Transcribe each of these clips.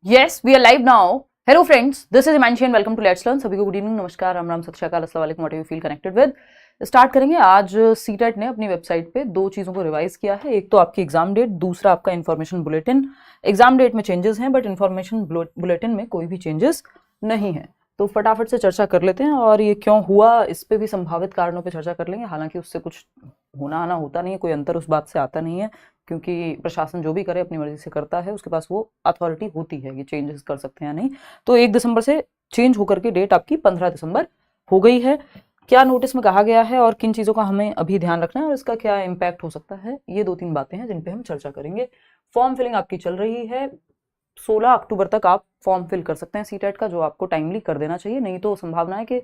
Yes, we are live now. Hello friends, this is Himanshi and welcome to Let's Learn. सभी को good evening, नमस्कार, राम राम, सत श्री अकाल, अस्सलाम वालेकुम, what you feel connected with. Start करेंगे। आज सीटेट ने अपनी वेबसाइट पे दो चीज़ों को रिवाइज किया है। एक तो आपकी एग्जाम डेट, दूसरा आपका इन्फॉर्मेशन बुलेटिन। एग्जाम डेट में चेंजेस हैं बट इन्फॉर्मेशन बुलेटिन में कोई भी चेंजेस नहीं है। तो फटाफट से चर्चा कर लेते हैं और ये क्यों हुआ इस पे भी संभावित कारणों पे चर्चा कर लेंगे। हालांकि उससे कुछ होना आना होता नहीं है, कोई अंतर उस बात से आता नहीं है, क्योंकि प्रशासन जो भी करे अपनी मर्जी से करता है, उसके पास वो अथॉरिटी होती है, ये चेंजेस कर सकते हैं या नहीं। तो 1 दिसंबर से चेंज होकर के डेट आपकी 15 दिसंबर हो गई है। क्या नोटिस में कहा गया है और किन चीज़ों का हमें अभी ध्यान रखना है और इसका क्या इम्पैक्ट हो सकता है, ये 2-3 बातें हैं जिन पे हम चर्चा करेंगे। फॉर्म फिलिंग आपकी चल रही है, 16 अक्टूबर तक आप फॉर्म फिल कर सकते हैं सीटेट का, जो आपको टाइमली कर देना चाहिए। नहीं तो संभावना है कि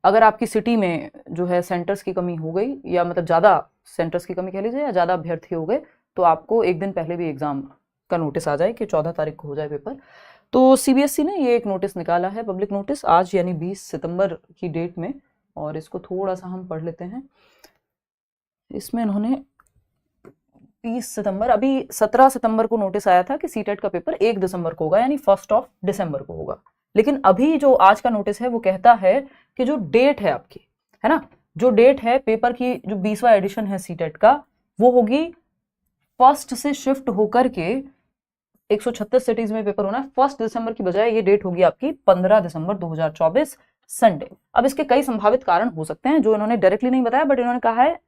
अगर आपकी सिटी में जो है सेंटर्स की कमी हो गई, या मतलब ज़्यादा सेंटर्स की कमी कह लीजिए, या ज़्यादा अभ्यर्थी हो गए, तो आपको एक दिन पहले भी एग्ज़ाम का नोटिस आ जाए कि 14 तारीख को हो जाए पेपर। तो सीबीएसई ने ये एक नोटिस निकाला है, पब्लिक नोटिस, आज यानी 20 सितंबर की डेट में, और इसको थोड़ा सा हम पढ़ लेते हैं। इसमें इन्होंने 30 सितंबर, अभी 17 सितंबर को नोटिस आया था कि सीटेट का पेपर 1 दिसंबर को होगा, यानी 1 दिसंबर को होगा। लेकिन अभी जो आज का नोटिस है वो कहता है कि जो डेट है आपकी, है ना, जो डेट है पेपर की, जो 20वां एडिशन है सीटेट का, वो होगी 1 से शिफ्ट होकर के 136 सिटीज में पेपर होना है। 1 दिसंबर की बजाय ये डेट होगी आपकी 15 दिसंबर 2024 संडे। अब इसके कई संभावित कारण हो सकते हैं जो इन्होंने डायरेक्टली नहीं बताया, बट इन्होंने कहा है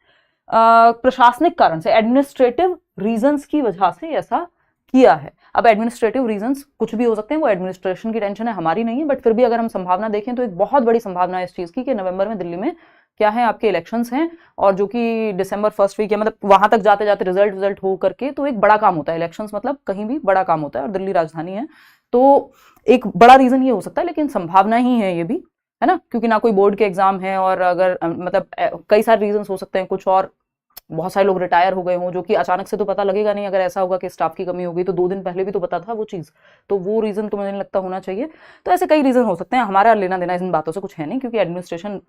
प्रशासनिक कारण से, एडमिनिस्ट्रेटिव रीजंस की वजह से ऐसा किया है। अब एडमिनिस्ट्रेटिव रीजंस कुछ भी हो सकते हैं, वो एडमिनिस्ट्रेशन की टेंशन है, हमारी नहीं है, बट फिर भी अगर हम संभावना देखें तो एक बहुत बड़ी संभावना है इस चीज की कि नवंबर में दिल्ली में क्या है, आपके इलेक्शंस हैं, और जो कि दिसंबर फर्स्ट वीक, या मतलब वहां तक जाते जाते रिजल्ट हो करके, तो एक बड़ा काम होता है इलेक्शंस, मतलब कहीं भी बड़ा काम होता है, और दिल्ली राजधानी है, तो एक बड़ा रीजन ये हो सकता है। लेकिन संभावना ही है ये भी, है ना, क्योंकि ना कोई बोर्ड के एग्जाम है, और अगर मतलब कई सारे रीजन हो सकते हैं, कुछ और बहुत सारे लोग रिटायर हो गए हों, जो कि अचानक से तो पता लगेगा नहीं। अगर ऐसा होगा कि स्टाफ की कमी हो गई तो 2 दिन पहले भी तो पता था वो चीज़, तो वो रीज़न तो मुझे नहीं लगता होना चाहिए। तो ऐसे कई रीज़न हो सकते हैं, हमारा लेना देना इन बातों से कुछ है नहीं, क्योंकि एडमिनिस्ट्रेशन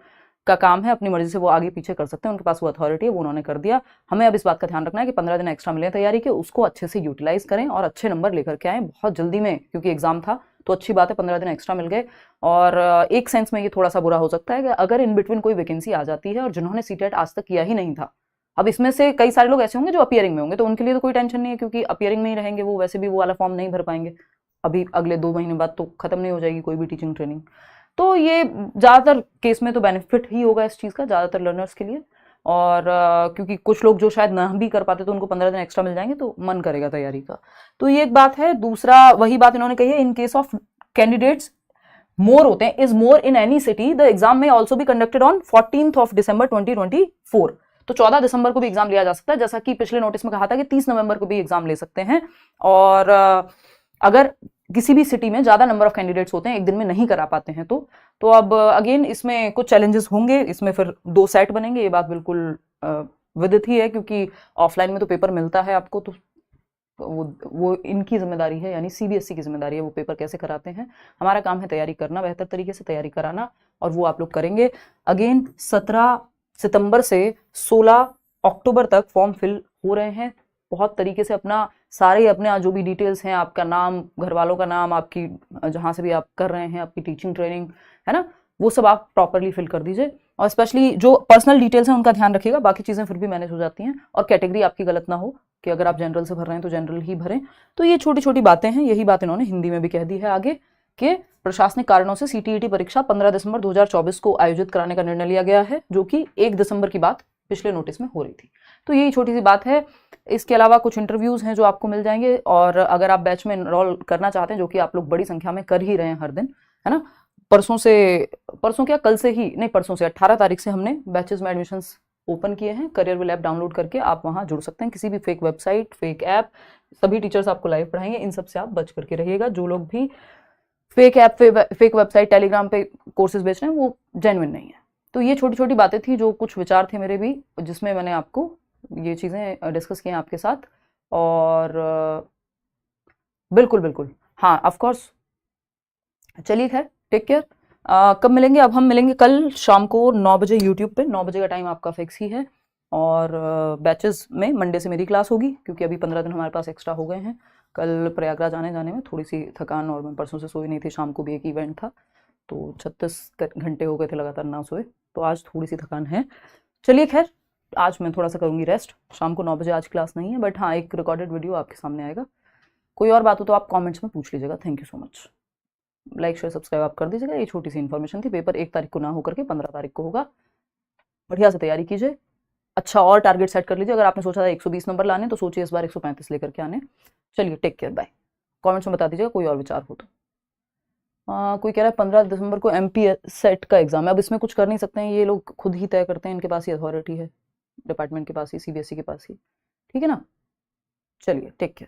का काम है, अपनी मर्जी से वो आगे पीछे कर सकते हैं, उनके पास वो अथॉरिटी है, वो उन्होंने कर दिया। हमें अब इस बात का ध्यान रखना है कि 15 दिन एक्स्ट्रा मिले तैयारी के, उसको अच्छे से यूटिलाइज करें और अच्छे नंबर लेकर के आए बहुत जल्दी में, क्योंकि एग्जाम था तो अच्छी बात है 15 दिन एक्स्ट्रा मिल गए। और एक सेंस में ये थोड़ा सा बुरा हो सकता है कि अगर इन बिटवीन कोई वैकेंसी आ जाती है और जिन्होंने सीटेट आज तक किया ही नहीं था, अब इसमें से कई सारे लोग ऐसे होंगे जो अपियरिंग में होंगे, तो उनके लिए तो कोई टेंशन नहीं है, क्योंकि अपियरिंग में ही रहेंगे वो, वैसे भी वो वाला फॉर्म नहीं भर पाएंगे अभी अगले 2 महीने बाद, तो खत्म नहीं हो जाएगी कोई भी टीचिंग ट्रेनिंग। तो ये ज़्यादातर केस में तो बेनिफिट ही होगा इस चीज़ का, ज़्यादातर लर्नर्स के लिए। और क्योंकि कुछ लोग जो शायद ना भी कर पाते तो उनको 15 दिन एक्स्ट्रा मिल जाएंगे, तो मन करेगा तैयारी का। तो ये एक बात है। दूसरा वही बात इन्होंने कही है, इन केस ऑफ कैंडिडेट्स मोर होते हैं, is more in any city, the exam में ऑल्सो भी कंडक्टेड ऑन 14 दिसंबर 2024। तो 14 दिसंबर को भी एग्जाम लिया जा सकता है, जैसा कि पिछले नोटिस में कहा था कि 30 नवंबर को भी एग्जाम ले सकते हैं। और अगर किसी भी सिटी में ज्यादा नंबर ऑफ कैंडिडेट्स होते हैं, एक दिन में नहीं करा पाते हैं, तो अब अगेन इसमें कुछ चैलेंजेस होंगे, इसमें फिर 2 सेट बनेंगे, ये बात बिल्कुल विदित ही है, क्योंकि ऑफलाइन में तो पेपर मिलता है आपको, तो वो इनकी जिम्मेदारी है, यानी सीबीएसई की जिम्मेदारी है वो पेपर कैसे कराते हैं। हमारा काम है तैयारी करना, बेहतर तरीके से तैयारी कराना, और वो आप लोग करेंगे। अगेन 17 सितंबर से 16 अक्टूबर तक फॉर्म फिल हो रहे हैं। बहुत तरीके से अपना सारे अपने जो भी डिटेल्स हैं, आपका नाम, घर वालों का नाम, आपकी जहाँ से भी आप कर रहे हैं, आपकी टीचिंग ट्रेनिंग है ना, वो सब आप प्रॉपरली फिल कर दीजिए। और स्पेशली जो पर्सनल डिटेल्स हैं उनका ध्यान रखिएगा, बाकी चीज़ें फिर भी मैनेज हो जाती हैं। और कैटेगरी आपकी गलत ना हो, कि अगर आप जनरल से भर रहे हैं तो जनरल ही भरें। तो ये छोटी छोटी बातें हैं, यही बात इन्होंने हिंदी में भी कह दी है आगे, कि प्रशासनिक कारणों से सीटीईटी परीक्षा 15 दिसंबर 2024 को आयोजित कराने का निर्णय लिया गया है, जो कि 1 दिसंबर की बात पिछले नोटिस में हो रही थी। तो यही छोटी सी बात है। इसके अलावा कुछ इंटरव्यूज हैं जो आपको मिल जाएंगे, और अगर आप बैच में एनरोल करना चाहते हैं, जो कि आप लोग बड़ी संख्या में कर ही रहे हैं हर दिन, है ना, परसों क्या, कल से ही नहीं, परसों से 18 तारीख से हमने बैचेस में एडमिशंस ओपन किए हैं। करियर विल ऐप डाउनलोड करके आप वहां जुड़ सकते हैं। किसी भी फेक वेबसाइट, फेक ऐप, सभी टीचर्स आपको लाइव पढ़ाएंगे, इन सब से आप बच करके रहिएगा। जो लोग भी fake app, fake website, Telegram पे कोर्सेज बेच रहे हैं, वो जेन्युइन नहीं है। तो ये छोटी छोटी बातें थी, जो कुछ विचार थे मेरे भी, जिसमें मैंने आपको ये चीज़ें डिस्कस की हैं आपके साथ। और बिल्कुल बिल्कुल, हाँ, ऑफकोर्स। चलिए खैर, टेक केयर। कब मिलेंगे? अब हम मिलेंगे कल शाम को 9 बजे यूट्यूब पे। 9 बजे का टाइम आपका फिक्स ही है। और बैचेस में मंडे से मेरी क्लास होगी, क्योंकि अभी 15 दिन हमारे पास एक्स्ट्रा हो गए हैं। कल प्रयागराज आने जाने में थोड़ी सी थकान, और मैं परसों से सोई नहीं थी, शाम को भी एक इवेंट था तो 36 घंटे हो गए थे लगातार ना सोए, तो आज थोड़ी सी थकान है। चलिए खैर, आज मैं थोड़ा सा करूँगी रेस्ट। शाम को 9 बजे आज क्लास नहीं है, बट हाँ एक रिकॉर्डेड वीडियो आपके सामने आएगा। कोई और बात हो तो आप कमेंट्स में पूछ लीजिएगा। Thank you so much. Like share subscribe आप कर दीजिएगा। ये छोटी सी इन्फॉर्मेशन थी। पेपर 1 तारीख को ना होकर के 15 तारीख को होगा। बढ़िया से तैयारी कीजिए। अच्छा, और टारगेट सेट कर लीजिए। अगर आपने सोचा था 120 नंबर लाने, तो सोचिए इस बार 135 लेकर के आने। चलिए, टेक केयर, बाय। कमेंट्स में बता दीजिएगा कोई और विचार हो तो। कोई कह रहा है 15 दिसंबर को MP सेट का एग्जाम है। अब इसमें कुछ कर नहीं सकते हैं, ये लोग खुद ही तय करते हैं, इनके पास ही अथॉरिटी है, डिपार्टमेंट के पास ही, CBSE के पास ही। ठीक है ना? चलिए, टेक केयर।